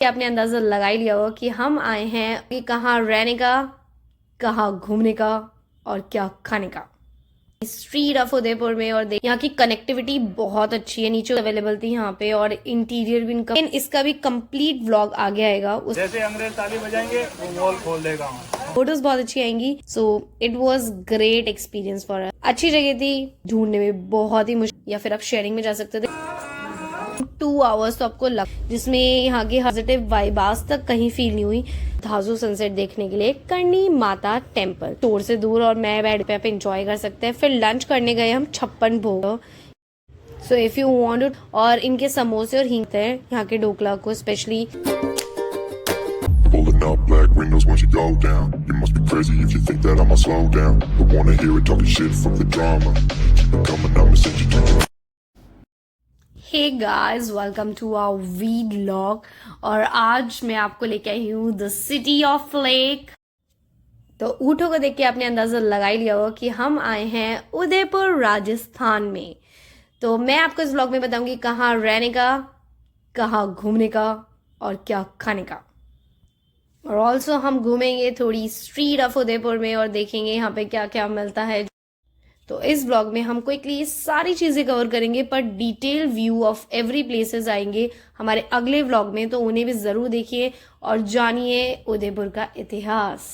आपने अंदाजा लगा ही लिया होगा कि हम आए हैं कि कहाँ रहने का, कहाँ घूमने का और क्या खाने का। स्ट्रीट ऑफ उदयपुर में, और देख यहाँ की कनेक्टिविटी बहुत अच्छी है, नीचे अवेलेबल थी यहाँ पे, और इंटीरियर भी इनका, इसका भी कंप्लीट व्लॉग आगे आएगा। जैसे अंग्रेज ताली बजाएंगे वो वॉल खोल देगा। फोटोज बहुत अच्छी आएंगी। सो it was great experience for अस। अच्छी जगह थी, ढूंढने में बहुत ही मुश्किल, या फिर आप शेयरिंग में जा सकते थे। 2 आवर्स तो आपको लग, जिसमें यहाँ की पॉजिटिव वाइब आज तक कहीं फील नहीं हुई। धाजू सनसेट देखने के लिए करनी माता टेम्पल, शोर से दूर, और मैं बेड पे एंजॉय कर सकते हैं। फिर लंच करने गए हम 56 भोग। सो इफ यू वांट, और इनके समोसे और हींग है यहाँ के ढोकला को specially. Pulling up black windows once you go down. You must be crazy if you think that I'ma slow down. Don't wanna hear it talking shit from the drama. Keep it coming, I'ma send you to your hey guys, welcome to our vlog. और आज मैं आपको लेके आई हूँ the city of lake. तो ऊँटों को देख के आपने अंदाजा लगा ही लिया होगा कि हम आए हैं उदयपुर राजस्थान में। तो मैं आपको इस व्लॉग में बताऊंगी कहाँ रहने का, कहाँ घूमने का और क्या खाने का। और ऑल्सो हम घूमेंगे थोड़ी स्ट्रीट ऑफ उदयपुर में और देखेंगे यहाँ पे क्या क्या मिलता है। तो इस ब्लॉग में हम क्विकली ये सारी चीजें कवर करेंगे, पर detail view of every places आएंगे हमारे अगले व्लॉग में, तो उन्हें भी जरूर देखिए और जानिए उदयपुर का इतिहास।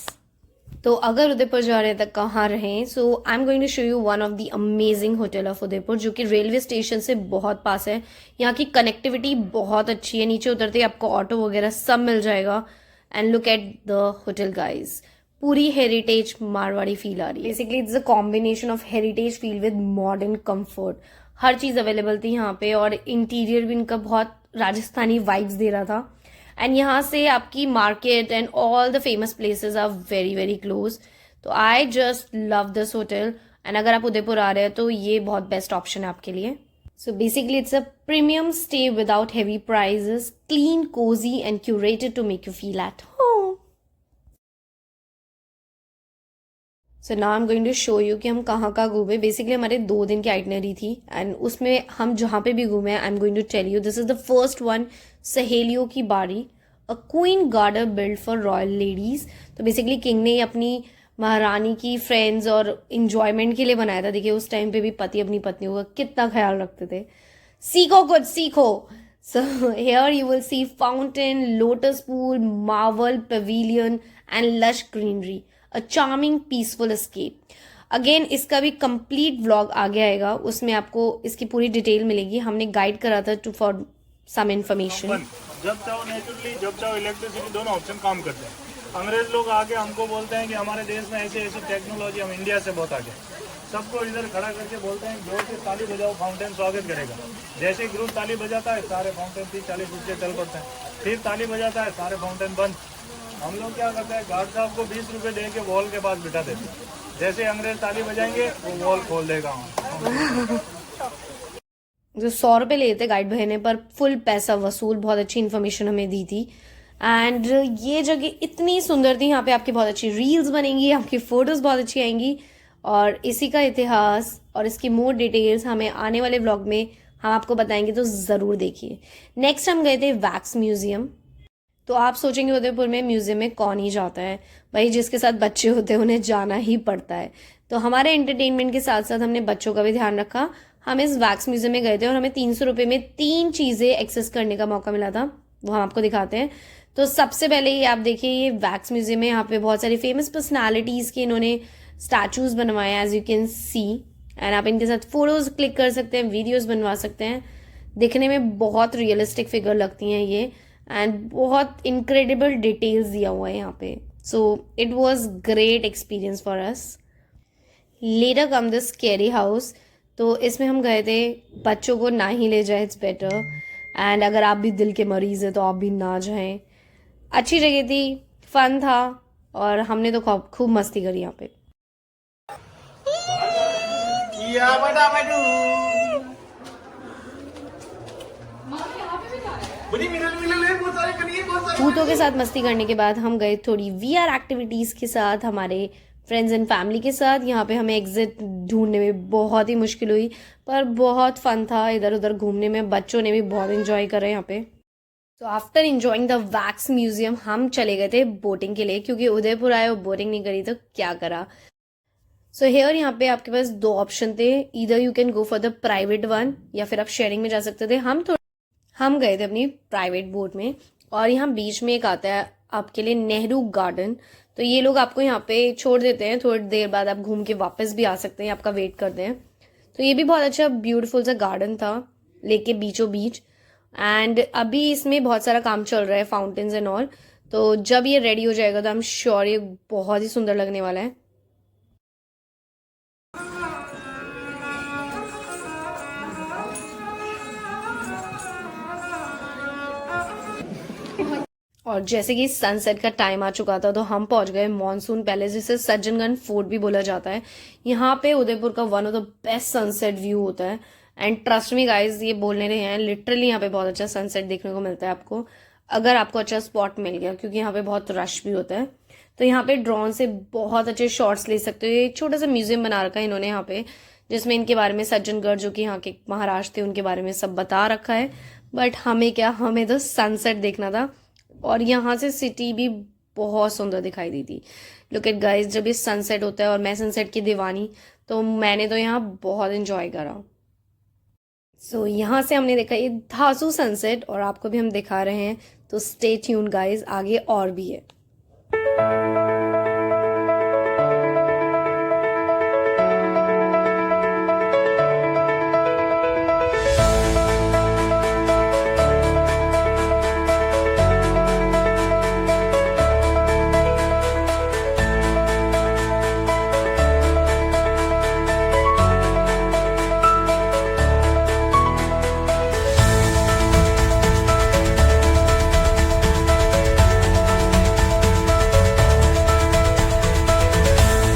तो अगर उदयपुर जा रहे हैं तो कहाँ रहें? So I am going to show you one of the amazing hotel of Udaipur, जो कि रेलवे स्टेशन से बहुत पास है। यहाँ की कनेक्टिविटी बहुत अच्छी है, नीचे उतरते ही आपको ऑटो वगैरह सब मिल जाएगा। And look at the hotel guys, पूरी हेरिटेज मारवाड़ी फील आ रही है। Basically it's a combination of heritage feel with modern comfort. हर चीज अवेलेबल थी यहाँ पे, और इंटीरियर भी इनका बहुत राजस्थानी वाइब्स दे रहा था। एंड यहाँ से आपकी market and all the famous places are very very close. तो I just love this hotel, and अगर आप उदयपुर आ रहे हैं तो ये बहुत बेस्ट ऑप्शन है आपके लिए। So basically it's a premium stay without heavy prices, clean, cozy and curated to make you feel at home. So now I'm going to show you कि हम कहाँ कहाँ घूमे। बेसिकली हमारे 2 दिन की आइटनरी थी, एंड उसमें हम जहाँ पे भी घूमे I am going to tell you. This is the first one, सहेलियों की बाड़ी, a queen garden build for royal ladies. तो बेसिकली किंग ने अपनी महारानी की फ्रेंड्स और इंजॉयमेंट के लिए बनाया था। देखिए उस टाइम पे भी पति अपनी पत्नियों का कितना ख्याल रखते थे। सीखो कुछ सीखो। So here you will see fountain, lotus pool, Marvel pavilion and lush greenery, a charming peaceful escape. Again इसका भी कंप्लीट व्लॉग आगे आएगा, उसमें आपको इसकी पूरी डिटेल मिलेगी। हमने गाइड करा था टू फॉर सम इंफॉर्मेशन। जब चाहो नेचुरली, जब चाहो इलेक्ट्रिसिटी, दोनों ऑप्शन काम करते हैं। अंग्रेज लोग आके हमको बोलते हैं कि हमारे देश में ऐसी ऐसी टेक्नोलॉजी, हम इंडिया से बहुत आगे। सबको इधर खड़ा करके बोलते हैं जोर से ताली बजाओ, फाउंटेन स्वागत करेगा। जैसे ही ग्रुप ताली बजाता है सारे फाउंटेन 30-40 फुट से चल पड़ते हैं। फिर ताली बजाता है सारे फाउंटेन बंद। हम लोग क्या करते हैं, गार्ड साहब को 20 रुपये दे के वॉल के पास बिठा देते हैं। जैसे अंग्रेज ताली बजाएंगे वो वॉल खोल देगा। जो 100 रुपये लेते गाइड बहने पर, फुल पैसा वसूल। बहुत अच्छी इन्फॉर्मेशन हमें दी थी। एंड ये जगह इतनी सुंदर थी, यहाँ पे आपकी बहुत अच्छी रील्स बनेंगी, आपकी फोटोज बहुत अच्छी आएंगी। और इसी का इतिहास और इसकी मोर डिटेल्स हमें आने वाले व्लॉग में हम आपको बताएंगे, तो ज़रूर देखिए। नेक्स्ट हम गए थे वैक्स म्यूजियम। तो आप सोचेंगे उदयपुर में म्यूजियम में कौन ही जाता है? भाई जिसके साथ बच्चे होते हैं उन्हें जाना ही पड़ता है। तो हमारे एंटरटेनमेंट के साथ साथ हमने बच्चों का भी ध्यान रखा। हम इस वैक्स म्यूजियम में गए थे और हमें 300 रुपये में 3 चीज़ें एक्सेस करने का मौका मिला था, वो हम आपको दिखाते हैं। तो सबसे पहले ये आप देखिए, ये वैक्स म्यूजियम है। यहाँ पे बहुत सारी फेमस पर्सनालिटीज़ के इन्होंने स्टैचूज बनवाए हैं, as you can see. And आप इनके साथ फोटोज क्लिक कर सकते हैं, वीडियोस बनवा सकते हैं। दिखने में बहुत रियलिस्टिक फिगर लगती हैं ये, एंड बहुत इनक्रेडिबल डिटेल्स दिया हुआ है यहाँ पे। So it was great experience for us. Later come the scary house. तो इसमें हम गए थे, बच्चों को ना ही ले जाए, इट्स बेटर। एंड अगर आप भी दिल के मरीज हैं तो आप भी ना जाएं। अच्छी जगह थी, फन था, और हमने तो खूब मस्ती करी यहाँ पे। भूतों के साथ मस्ती करने के बाद हम गए थोड़ी VR एक्टिविटीज के साथ हमारे फ्रेंड्स एंड फैमिली के साथ। यहाँ पे हमें एग्जिट ढूंढने में बहुत ही मुश्किल हुई, पर बहुत फन था इधर उधर घूमने में। बच्चों ने भी बहुत एंजॉय करा यहाँ पे। तो after enjoying the wax museum हम चले गए थे बोटिंग के लिए, क्योंकि उदयपुर आए और बोटिंग नहीं करी तो क्या करा। सो हेयर यहाँ पे आपके पास दो ऑप्शन थे, इधर you can go for the private one या फिर आप शेयरिंग में जा सकते थे। हम गए थे अपनी प्राइवेट बोट में, और यहाँ बीच में एक आता है आपके लिए नेहरू गार्डन। तो ये लोग आपको यहाँ पे छोड़ देते हैं, थोड़ी देर बाद आप घूम के वापस भी आ सकते हैं, आपका वेट करते हैं। तो ये भी बहुत अच्छा ब्यूटीफुल सा गार्डन था, लेके बीचों बीच। एंड अभी इसमें बहुत सारा काम चल रहा है, फाउंटेन्स एंड ऑल। तो जब ये रेडी हो जाएगा तो आई एम श्योर ये बहुत ही सुंदर लगने वाला है। और जैसे कि सनसेट का टाइम आ चुका था तो हम पहुंच गए मॉनसून पैलेस, जिसे सज्जनगंज फोर्ट भी बोला जाता है। यहाँ पे उदयपुर का one of the best sunset view होता है। एंड ट्रस्ट मी गाइज, ये बोलने रहे हैं, लिटरली यहाँ पे बहुत अच्छा सनसेट देखने को मिलता है आपको, अगर आपको अच्छा स्पॉट मिल गया, क्योंकि यहाँ पे बहुत रश भी होता है। तो यहाँ पे ड्रोन से बहुत अच्छे शॉट्स ले सकते हो। ये छोटा सा म्यूजियम बना रखा है इन्होंने यहाँ पे, जिसमें इनके बारे में सज्जनगढ़ जो कि यहाँ के महाराज थे उनके बारे में सब बता रखा है। बट हमें क्या, हमें तो सनसेट देखना था, और यहाँ से सिटी भी बहुत सुंदर दिखाई दी थी। लुक एट गाइस, जब ये सनसेट होता है, और मैं सनसेट की दीवानी, तो मैंने तो यहाँ बहुत एंजॉय करा। सो यहाँ से हमने देखा ये धासू सनसेट, और आपको भी हम दिखा रहे हैं। तो स्टे ट्यून गाइस, आगे और भी है।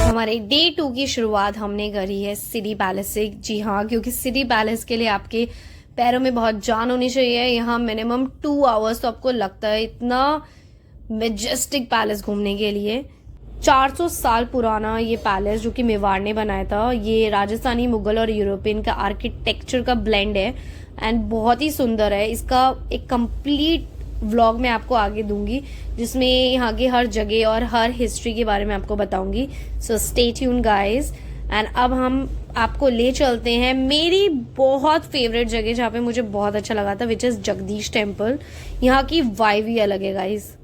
हमारे डे 2 की शुरुआत हमने करी है सिटी पैलेस से। जी हाँ, क्योंकि सिटी पैलेस के लिए आपके पैरों में बहुत जान होनी चाहिए। यहाँ मिनिमम 2 आवर्स तो आपको लगता है, इतना मेजेस्टिक पैलेस घूमने के लिए। 400 साल पुराना ये पैलेस, जो कि मेवाड़ ने बनाया था। ये राजस्थानी, मुगल और यूरोपियन का आर्किटेक्चर का ब्लेंड है, एंड बहुत ही सुंदर है। इसका एक कंप्लीट व्लॉग मैं आपको आगे दूंगी, जिसमें यहाँ की हर जगह और हर हिस्ट्री के बारे में आपको बताऊंगी। So stay tune guys. And अब हम आपको ले चलते हैं मेरी बहुत फेवरेट जगह, जहाँ पे मुझे बहुत अच्छा लगा था, विच इज जगदीश टेम्पल। यहाँ की वाइब ही अलग है गाइस।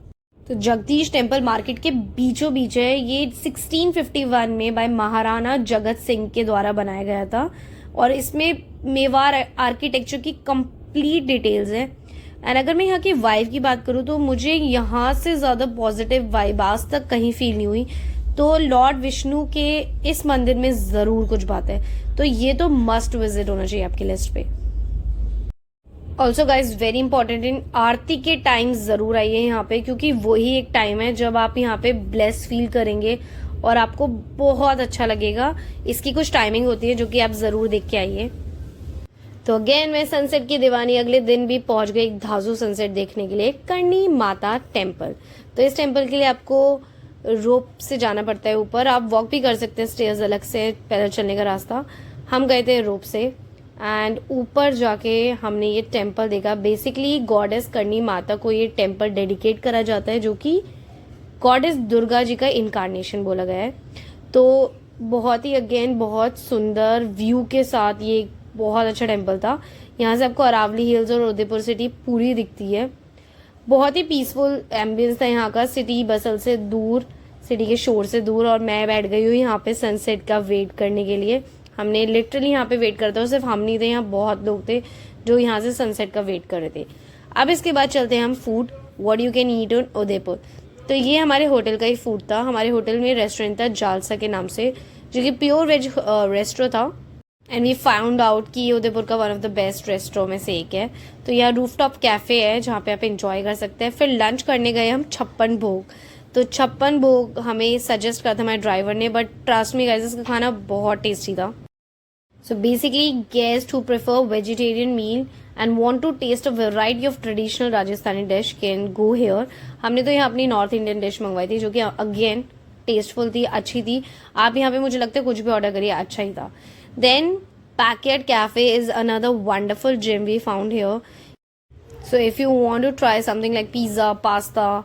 तो जगदीश टेम्पल मार्केट के बीचों बीच है। ये 1651 में बाय महाराणा जगत सिंह के द्वारा बनाया गया था, और इसमें मेवाड़ आर्किटेक्चर की कंप्लीट डिटेल्स है। एंड अगर मैं यहाँ की वाइब की बात करूँ तो मुझे यहाँ से ज्यादा पॉजिटिव वाइब आज तक कहीं फील नहीं हुई। तो लॉर्ड विष्णु के इस मंदिर में जरूर कुछ बात है, तो ये तो मस्ट विजिट होना चाहिए आपकी लिस्ट पे। ऑल्सो गाइज, वेरी इंपॉर्टेंट, इन आरती के टाइम जरूर आइए यहाँ पे, क्योंकि वही एक टाइम है जब आप यहाँ पे ब्लेस फील करेंगे और आपको बहुत अच्छा लगेगा। इसकी कुछ टाइमिंग होती है जो कि आप जरूर देख के आइए। तो अगेन मैं सनसेट की दीवानी अगले दिन भी पहुंच गई धासू सनसेट देखने के लिए, करणी माता टेम्पल। तो इस टेम्पल के लिए आपको रोप से जाना पड़ता है ऊपर, आप वॉक भी कर सकते हैं, स्टेयर्स अलग से, पैदल चलने का रास्ता। हम गए थे रोप से, एंड ऊपर जाके हमने ये टेम्पल देखा। बेसिकली गॉडेस करणी माता को ये टेम्पल डेडिकेट करा जाता है, जो कि गॉडेस दुर्गा जी का इनकारनेशन बोला गया है। तो बहुत ही अगेन बहुत सुंदर व्यू के साथ ये बहुत अच्छा टेम्पल था। यहाँ से आपको अरावली हिल्स और उदयपुर सिटी पूरी दिखती है। बहुत ही पीसफुल एम्बियंस था यहाँ का, सिटी बसल से दूर, सिटी के शोर से दूर। और मैं बैठ गई हूँ यहाँ पे सनसेट का वेट करने के लिए। हमने लिटरली यहाँ पे वेट करता, और सिर्फ हम नहीं थे, यहाँ बहुत लोग थे जो यहाँ से सनसेट का वेट कर रहे थे। अब इसके बाद चलते हैं हम food, what you can eat on Udaipur. तो ये हमारे होटल का ही फूड था। हमारे होटल में रेस्टोरेंट था जालसा के नाम से, जो कि प्योर वेज रेस्टोरेंट था। एंड वी फाउंड आउट कि ये उदयपुर का one of the best restaurant में से एक है। तो यहाँ रूफटॉप कैफे है जहाँ पे आप एंजॉय कर सकते हैं। फिर लंच करने गए हम 56 भोग। तो 56 भोग हमें सजेस्ट करा था हमारे ड्राइवर ने, बट ट्रस्ट मी गाइस, इसका खाना बहुत टेस्टी था। So basically guest who prefer vegetarian meal and want to taste a variety of traditional Rajasthani dish can go here. हमने तो यहाँ अपनी नॉर्थ इंडियन डिश मंगवाई थी, जो कि अगेन टेस्टफुल थी, अच्छी थी। आप यहाँ पे मुझे लगता है कुछ भी ऑर्डर करिए, अच्छा ही था। Then Backyard Cafe is another wonderful gym we found here. So if you want to try something like pizza, pasta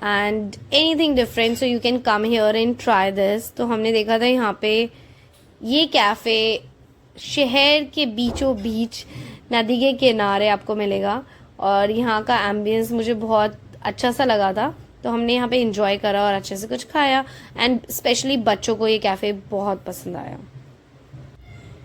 and anything different, so you can come here and try this. तो हमने देखा था यहाँ पे ये cafe शहर के बीचों बीच नदी के किनारे आपको मिलेगा और यहाँ का एम्बियंस मुझे बहुत अच्छा सा लगा था, तो हमने यहाँ पे इंजॉय करा और अच्छे से कुछ खाया एंड स्पेशली बच्चों को ये कैफ़े बहुत पसंद आया।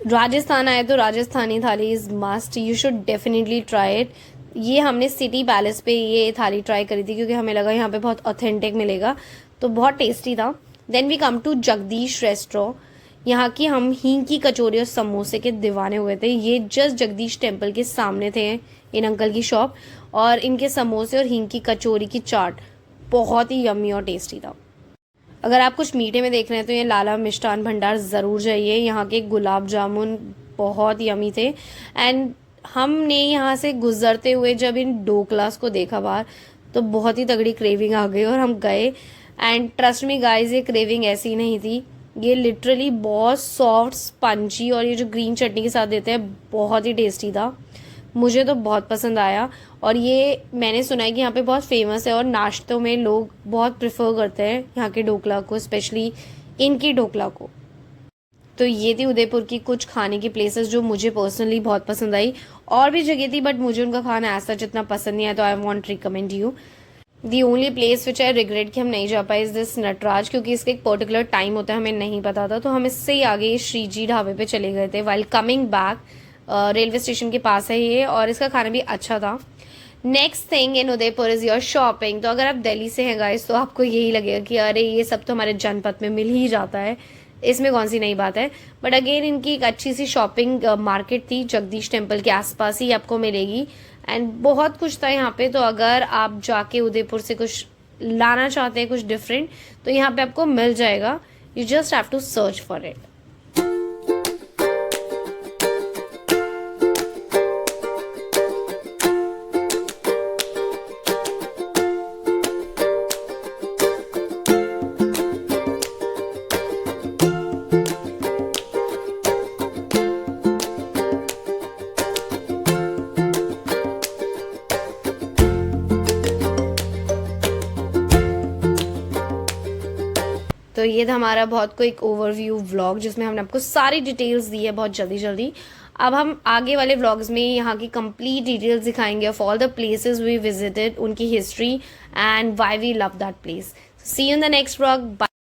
राजस्थान आए तो राजस्थानी थाली is must, you should definitely try it. ये हमने सिटी पैलेस पे ये थाली ट्राई करी थी क्योंकि हमें लगा यहाँ पे बहुत ऑथेंटिक मिलेगा, तो बहुत टेस्टी था। Then we come to Jagdish restaurant. यहाँ की हम हींग की कचौरी और समोसे के दीवाने हुए थे। ये जस्ट जगदीश टेम्पल के सामने थे इन अंकल की शॉप, और इनके समोसे और हींग की कचौरी की चाट बहुत ही यम्मी और टेस्टी था। अगर आप कुछ मीठे में देख रहे हैं तो ये लाला मिष्ठान भंडार ज़रूर जाइए। यहाँ के गुलाब जामुन बहुत यम्मी थे एंड हमने यहाँ से गुजरते हुए जब इन ढोकलास को देखा बाहर तो बहुत ही तगड़ी क्रेविंग आ गई और हम गए। एंड ट्रस्ट मी गाइस, ये क्रेविंग ऐसी नहीं थी, ये लिटरली बहुत सॉफ्ट स्पंजी और ये जो ग्रीन चटनी के साथ देते हैं बहुत ही टेस्टी था। मुझे तो बहुत पसंद आया और ये मैंने सुना है कि यहाँ पे बहुत फेमस है और नाश्तों में लोग बहुत प्रेफर करते हैं यहाँ के ढोकला को, स्पेशली इनकी ढोकला को। तो ये थी उदयपुर की कुछ खाने की प्लेसेस जो मुझे पर्सनली बहुत पसंद आई। और भी जगह थी बट मुझे उनका खाना ऐसा जितना पसंद नहीं आया, तो I want recommend you. The only place which I regret कि हम नहीं जा पाए इज दिस नटराज, क्योंकि इसका एक पर्टिकुलर टाइम होता है हमें नहीं पता था, तो हम इससे ही आगे श्रीजी ढाबे पे चले गए थे while coming back. Railway station के पास है ये और इसका खाना भी अच्छा था। Next thing in Udaipur is your shopping. तो अगर आप दिल्ली से हैं गाइस तो आपको यही लगेगा कि अरे ये सब तो हमारे जनपद में मिल ही जाता है, इसमें कौन सी नई बात है। बट अगेन इनकी एक अच्छी सी शॉपिंग मार्केट थी, जगदीश टेम्पल के आसपास ही आपको मिलेगी एंड बहुत कुछ था यहाँ पे। तो अगर आप जाके उदयपुर से कुछ लाना चाहते हैं कुछ डिफरेंट तो यहाँ पे आपको मिल जाएगा, you just have to search for it. तो ये था हमारा बहुत को एक ओवरव्यू व्लॉग जिसमें हमने आपको सारी डिटेल्स दी है बहुत जल्दी जल्दी। अब हम आगे वाले व्लॉग्स में यहाँ की कंप्लीट डिटेल्स दिखाएंगे of all the places we visited, उनकी history and why we love that place. See you in the next vlog. Bye.